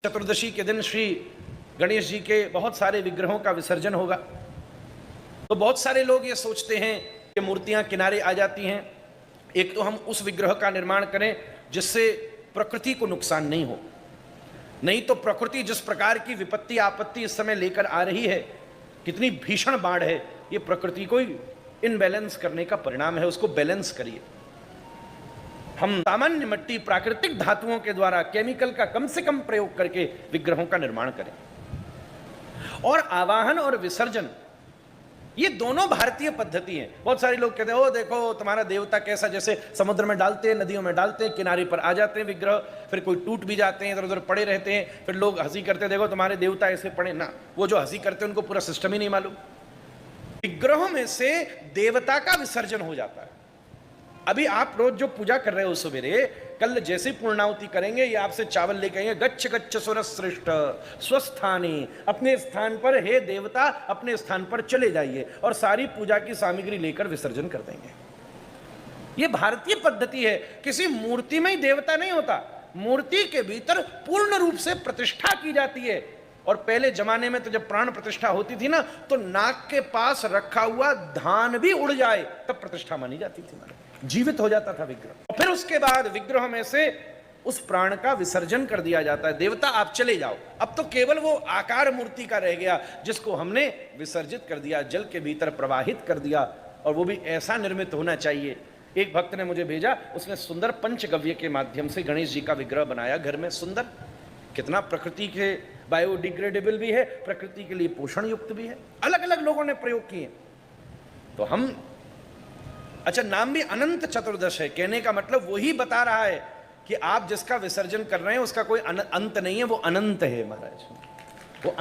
चतुर्दशी के दिन श्री गणेश जी के बहुत सारे विग्रहों का विसर्जन होगा। तो बहुत सारे लोग ये सोचते हैं कि मूर्तियां किनारे आ जाती हैं, एक तो हम उस विग्रह का निर्माण करें जिससे प्रकृति को नुकसान नहीं हो, नहीं तो प्रकृति जिस प्रकार की विपत्ति आपत्ति इस समय लेकर आ रही है, कितनी भीषण बाढ़ है, ये प्रकृति को इनबैलेंस करने का परिणाम है। उसको बैलेंस करिए। हम सामान्य मट्टी प्राकृतिक धातुओं के द्वारा केमिकल का कम से कम प्रयोग करके विग्रहों का निर्माण करें। और आवाहन और विसर्जन ये दोनों भारतीय पद्धति हैं। बहुत सारे लोग कहते हैं ओ देखो तुम्हारा देवता कैसा, जैसे समुद्र में डालते हैं, नदियों में डालते हैं, किनारे पर आ जाते हैं विग्रह, फिर कोई टूट भी जाते हैं, इधर उधर पड़े रहते हैं, फिर लोग हंसी करते हैं देखो तुम्हारे देवता ऐसे पड़े ना। वो जो हंसी करते हैं उनको पूरा सिस्टम ही नहीं मालूम। विग्रहों में से देवता का विसर्जन हो जाता है। अभी आप रोज जो पूजा कर रहे हो सवेरे, कल जैसे पूर्णाहुति करेंगे ये आपसे चावल लेके आएंगे, गच्छ गच्छ सुरश्रेष्ठ स्वस्थानी, अपने स्थान पर हे देवता अपने स्थान पर चले जाइए, और सारी पूजा की सामग्री लेकर विसर्जन कर देंगे। ये भारतीय पद्धति है। किसी मूर्ति में ही देवता नहीं होता, मूर्ति के भीतर पूर्ण रूप से प्रतिष्ठा की जाती है। और पहले जमाने में तो जब प्राण प्रतिष्ठा होती थी ना, तो नाक के पास रखा हुआ धान भी उड़ जाए तब प्रतिष्ठा मानी जाती थी, जीवित हो जाता था विग्रह। फिर उसके बाद विग्रह में से उस प्राण का विसर्जन कर दिया जाता है। देवता आप चले जाओ। अब तो केवल वो आकार मूर्ति का रह गया जिसको हमने विसर्जित कर दिया, जल के भीतर प्रवाहित कर दिया, और वो भी ऐसा निर्मित होना चाहिए। एक भक्त ने मुझे भेजा, उसने सुंदर पंचगव्य के माध्यम से गणेश जी का विग्रह बनाया घर में। सुंदर, कितना प्रकृति के बायोडिग्रेडेबल भी है, प्रकृति के लिए पोषण युक्त भी है। अलग अलग लोगों ने प्रयोग किए। तो हम अच्छा, नाम भी अनंत चतुर्दश है, कहने का मतलब वही बता रहा है कि आप जिसका विसर्जन कर रहे हैं उसका कोई अंत नहीं है, वो अनंत है महाराज।